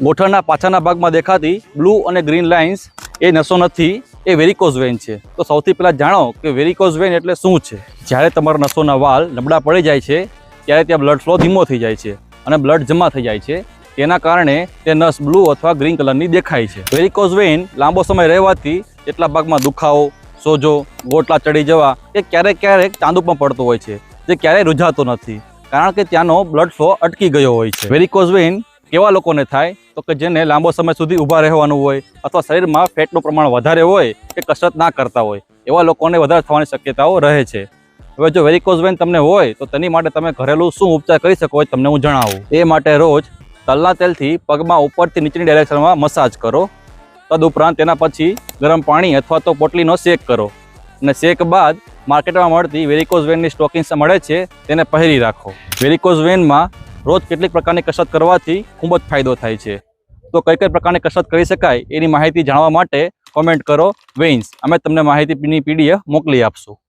ગોઠણના પાછળના ભાગમાં દેખાતી બ્લુ અને ગ્રીન લાઇન્સ એ નસો નથી, એ વેરિકોઝ વેઇન છે. તો સૌથી પહેલાં જાણો કે વેરિકોઝ વેઇન એટલે શું છે. જ્યારે તમારા નસોના વાલ નબળા પડી જાય છે ત્યારે ત્યાં બ્લડ ફ્લો ધીમો થઈ જાય છે અને બ્લડ જમા થઈ જાય છે. તેના કારણે તે નસ બ્લુ અથવા ગ્રીન કલરની દેખાય છે. વેરિકોઝ વેઇન લાંબો સમય રહેવાથી કેટલા ભાગમાં દુખાવો, સોજો, ગોટલા ચડી જવા કે ક્યારેક ચાંદુ પણ પડતું હોય છે, જે ક્યારેય રૂઝાતો નથી કારણ કે ત્યાંનો બ્લડ ફ્લો અટકી ગયો હોય છે. વેરિકોઝ વેઇન કેવા લોકોને થાય તો કે જેને લાંબો સમય સુધી ઊભા રહેવાનું હોય અથવા શરીરમાં ફેટનું પ્રમાણ વધારે હોય કે કસરત ના કરતા હોય એવા લોકોને વધારે થવાની શક્યતાઓ રહે છે. હવે જો વેરિકોઝ વેઇન તમને હોય તો તેની માટે તમે ઘરેલું શું ઉપચાર કરી શકો તમને હું જણાવું. એ માટે રોજ તલના તેલથી પગમાં ઉપરથી નીચેની ડાયરેક્શનમાં મસાજ કરો. તદુપરાંત તેના પછી ગરમ પાણી અથવા તો પોટલીનો શેક કરો અને શેક બાદ માર્કેટમાં મળતી વેરિકોઝ વેઇનની સ્ટોકિંગ્સ મળે છે તેને પહેરી રાખો. વેરિકોઝ વેઇનમાં રોજ કેટલીક પ્રકારની કસરત કરવાથી ખૂબ જ ફાયદો થાય છે. તો કઈ પ્રકારની કસરત કરી શકાય એની માહિતી જાણવા માટે કોમેન્ટ કરો વેઇન્સ. અમે તમને માહિતીની PDF મોકલી આપશું.